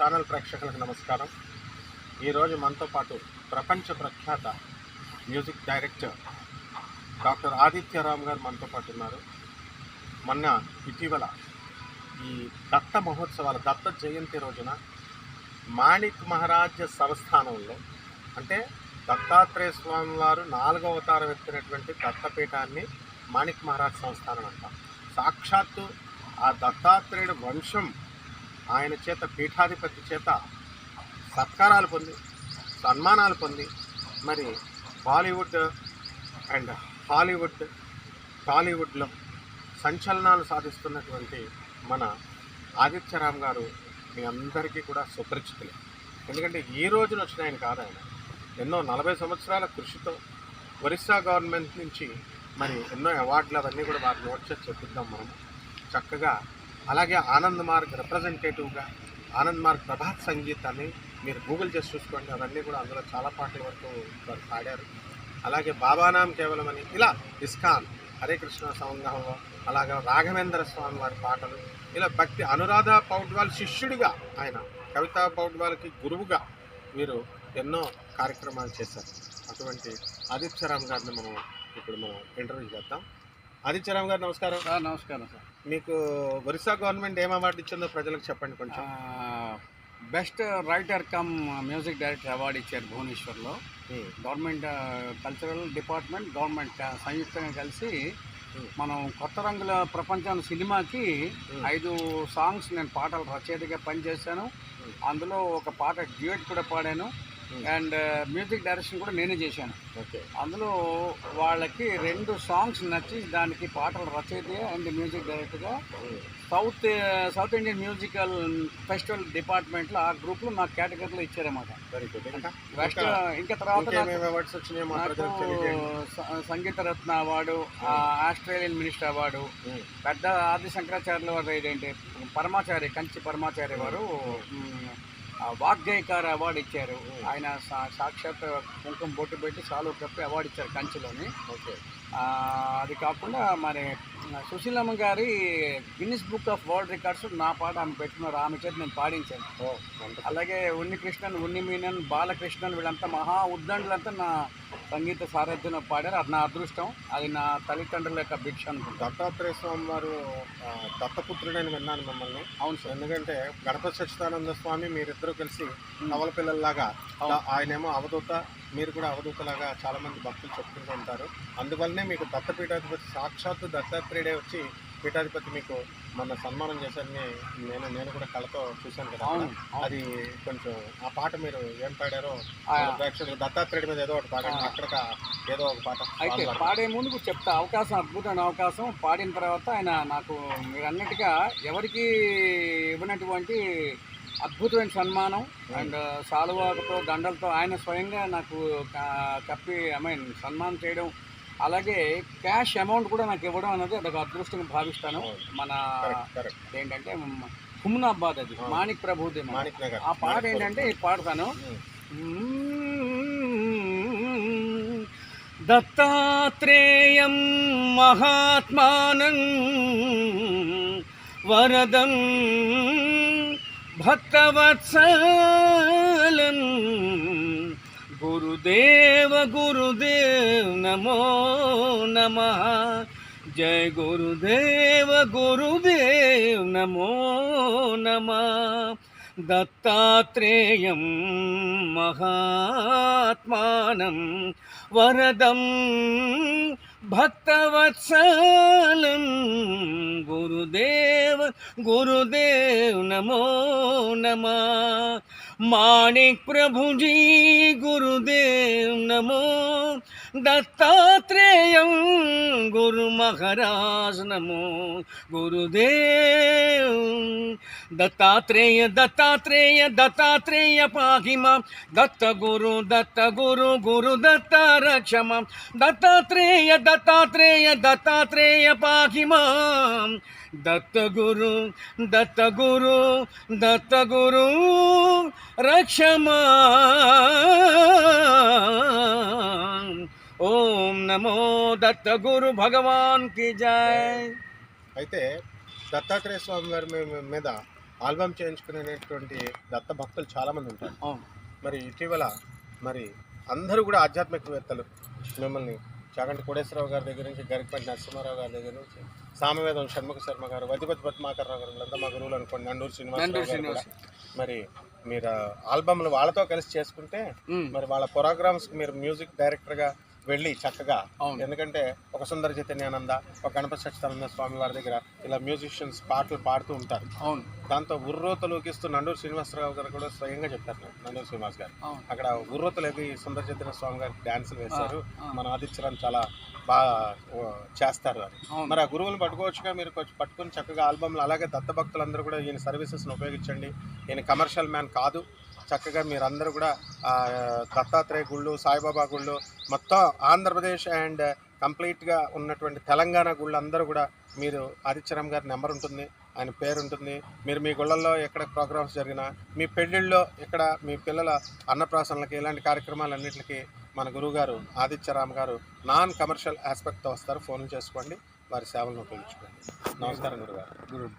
Channel ప్రేక్షకులకు నమస్కారం. ఈరోజు మనతో పాటు ప్రపంచ ప్రఖ్యాత మ్యూజిక్ డైరెక్టర్ డాక్టర్ ఆదిత్యరామ్ గారు మనతో పాటు ఉన్నారు. మొన్న ఇటీవల ఈ దత్త మహోత్సవాల దత్త జయంతి రోజున మాణిక్ మహారాజ్ సంస్థానంలో, అంటే దత్తాత్రేయ స్వామి వారు 4వ అవతారం ఎత్తినటువంటి దత్తపీఠాన్ని మాణిక్ మహారాజ్ సంస్థానం అంటాం. సాక్షాత్తు ఆ దత్తాత్రేయుడు వంశం ఆయన చేత పీఠాధిపతి చేత సత్కారాలు పొంది సన్మానాలు పొంది మరి బాలీవుడ్ అండ్ టాలీవుడ్లో సంచలనాలు సాధిస్తున్నటువంటి మన ఆదిత్యరామ్ గారు మీ అందరికీ కూడా సుపరిచితులే. ఎందుకంటే ఈ రోజున వచ్చిన ఆయన కాదు, ఆయన ఎన్నో 40 సంవత్సరాల కృషితో ఒరిస్సా గవర్నమెంట్ నుంచి మరి ఎన్నో అవార్డులు అవన్నీ కూడా వారు నోట్ చేసి చెప్పిద్దాం మనం చక్కగా. అలాగే ఆనంద్ మార్గ్ రిప్రజెంటేటివ్గా ఆనంద్ మార్గ్ ప్రభాత్ సంగీత్ అని మీరు గూగుల్ చేసి చూసుకోండి, అవన్నీ కూడా అందులో చాలా పాటల వరకు వారు పాడారు. అలాగే బాబానాం కేవలం అని ఇలా ఇస్కాన్ హరే కృష్ణ సంఘంలో, అలాగే రాఘవేంద్ర స్వామి వారి పాటలు, ఇలా భక్తి అనురాధ పౌడ్వాల్ శిష్యుడిగా ఆయన కవితా పౌడ్వాల్కి గురువుగా వీరు ఎన్నో కార్యక్రమాలు చేశారు. అటువంటి ఆదిత్యరామ్ గారిని మనం ఇంటర్వ్యూ చేద్దాం. ఆదిత్యరామ్ గారు నమస్కారం. నమస్కారం సార్. మీకు ఒరిస్సా గవర్నమెంట్ ఏం అవార్డు ఇచ్చిందో ప్రజలకు చెప్పండి కొంచెం. Best writer cum music director award ఇచ్చారు భువనేశ్వర్లో. గవర్నమెంట్ కల్చరల్ డిపార్ట్మెంట్ గవర్నమెంట్ సంయుక్తంగా కలిసి మనం కొత్త రంగుల ప్రపంచం సినిమాకి 5 సాంగ్స్ నేను పాటలు రచయితగా పనిచేశాను. అందులో ఒక పాట డ్యూయట్ కూడా పాడాను అండ్ మ్యూజిక్ డైరెక్షన్ కూడా నేనే చేశాను. అందులో వాళ్ళకి 2 సాంగ్స్ నచ్చి దానికి పాటలు రచయిత అండ్ మ్యూజిక్ డైరెక్టర్గా సౌత్ ఇండియన్ మ్యూజికల్ ఫెస్టివల్ డిపార్ట్మెంట్లో ఆ గ్రూప్లో నాకు కేటగిరీలో ఇచ్చారన్నమాట. Very good. నెక్స్ట్ ఇంకా తర్వాత సంగీత రత్న అవార్డు, ఆస్ట్రేలియన్ మినిస్టర్ అవార్డు, పెద్ద ఆది శంకరాచార్యుల వారు ఇదేంటి కంచి పరమాచార్య వారు వాగ్గేయకార అవార్డు ఇచ్చారు. ఆయన సాక్షాత్ కుంకుమ బొట్టు పెట్టి సాలు కప్పి అవార్డు ఇచ్చారు కంచిలోని. అది కాకుండా మరి సుశీలమ్మ గారి Guinness book of world records నా పాట ఆమె పెట్టుకున్నారు, ఆమె చేతి నేను పాడించాను. అలాగే ఉన్నికృష్ణన్, ఉన్నిమీనన్, బాలకృష్ణన్ వీళ్ళంతా మహా ఉద్దండులంతా నా సంగీత సారథ్యంలో పాడారు. అది నా అదృష్టం, అది నా తల్లిదండ్రుల యొక్క భిక్ష అనుకుంటాను. దత్తాత్రేయ స్వామి వారు దత్తపుత్రుడని విన్నాను మిమ్మల్ని. అవును సార్. ఎందుకంటే గణపతి సచ్చిదానంద స్వామి మీరిద్దరూ కలిసి నవల పిల్లల్లాగా, ఆయనేమో అవధూత, మీరు కూడా అవధూతలాగా చాలామంది భక్తులు చెప్పుకుంటూ ఉంటారు. అందువల్లనే మీకు దత్తపీఠాధిపతి సాక్షాత్తు దత్తాత్రేయుడే వచ్చి పీఠాధిపతి మీకు మొన్న సన్మానం చేశారని నేను కూడా కళతో చూశాను కదా. అది కొంచెం ఆ పాట మీరు ఏం పాడారో ప్రేక్షకులు దత్తాత్రేయుడి మీద ఏదో ఒకటి పాడండి, అక్కడ ఏదో ఒక పాట. అయితే పాడే ముందుకు చెప్తా, అవకాశం అద్భుతమైన అవకాశం. పాడిన తర్వాత ఆయన నాకు మీరు అన్నట్టుగా ఎవరికి ఇవ్వనటువంటి అద్భుతమైన సన్మానం అండ్ సాలువాతో దండలతో ఆయన స్వయంగా నాకు కప్పి సన్మానం చేయడం, అలాగే క్యాష్ అమౌంట్ కూడా నాకు ఇవ్వడం అనేది అదొక అదృష్టంగా భావిస్తాను. మన ఏంటంటే హుమ్నాబాద్, అది మాణిక్ ప్రభుది ఆ పాట ఏంటంటే పాడతాను. దత్తాత్రేయం మహాత్మానం వరదం భక్తవత్సలం గురుదేవ నమో నమః. జయ గురుదేవ నమో నమః. దత్తాత్రేయం మహాత్మానం వరదం భక్తవత్సలం గురుదేవ నమో నమః. మాణిక్ ప్రభుజీ గురుదేవ్ నమో. దత్తాత్రేయం గురు మహారాజ్ నమో గురుదేవ్. దత్తాత్రేయ పాహి మాం. దత్త గురు గురు దత్త రక్ష మాం. దత్తాత్రేయ పాహి మాం. దత్త గురు రక్ష మాం. ఓం నమో దత్త గురు భగవాన్ కి జై. అయితే దత్తాత్రేయ స్వామి వారి మీద ఆల్బమ్ చేయించుకునేటువంటి దత్త భక్తులు చాలామంది ఉంటారు. అవును. మరి ఇటీవల మరి అందరూ కూడా ఆధ్యాత్మికవేత్తలు మిమ్మల్ని చాగంటి కోటేశ్వరరావు గారి దగ్గర నుంచి, గరికపల్లి నరసింహారావు గారి దగ్గర నుంచి, సామవేదం షణ్ముఖ శర్మ గారు, వదిపతి పద్మాకర్రావు గారు, వీళ్ళంతా మా గురువులు అనుకోండి, నండూరు శ్రీనివాసరావు గారు కూడా. మరి మీరు ఆల్బమ్లు వాళ్ళతో కలిసి చేసుకుంటే మరి వాళ్ళ ప్రోగ్రామ్స్కి మీరు మ్యూజిక్ డైరెక్టర్గా వెళ్ళి చక్కగా, ఎందుకంటే ఒక సుందర చైతన్యానంద, ఒక గణపతి సచ్చిదానంద స్వామి వారి దగ్గర ఇలా మ్యూజిషియన్స్ పాటలు పాడుతూ ఉంటారు. అవును. దాంతో ఉర్రోతలూకిస్తూ నండూరు శ్రీనివాసరావు గారు కూడా స్వయంగా చెప్పారు. నండూరు శ్రీనివాస్ గారు అక్కడ ఉర్రోతలకి సుందర చైతన్య స్వామి గారికి డ్యాన్సులు వేశారు, మన ఆదిత్యరామ్ చాలా బాగా చేస్తారు అని. మరి ఆ గురువులను పట్టుకోవచ్చుగా, మీరు కొంచెం పట్టుకుని చక్కగా ఆల్బమ్లు. అలాగే దత్తభక్తులందరూ కూడా ఈయన సర్వీసెస్ని ఉపయోగించండి. ఈయన కమర్షియల్ మ్యాన్ కాదు. చక్కగా మీరందరూ కూడా దత్తాత్రేయ గుళ్ళు, సాయిబాబా గుళ్ళు, మొత్తం ఆంధ్రప్రదేశ్ అండ్ కంప్లీట్గా ఉన్నటువంటి తెలంగాణ గుళ్ళు అందరూ కూడా మీరు ఆదిత్యరామ్ గారి నెంబర్ ఉంటుంది, ఆయన పేరు ఉంటుంది. మీరు మీ గుళ్ళల్లో ఎక్కడ ప్రోగ్రామ్స్ జరిగినా, మీ పెళ్ళిళ్ళలో, ఇక్కడ మీ పిల్లల అన్నప్రాసనలకి, ఇలాంటి కార్యక్రమాలన్నింటికి మన గురువుగారు ఆదిత్యరామ్ గారు నాన్ కమర్షియల్ ఆస్పెక్ట్తో వస్తారు. ఫోన్లు చేసుకోండి, వారి సేవలను ఉపయోగించుకోండి. నమస్కారం గురుగారు.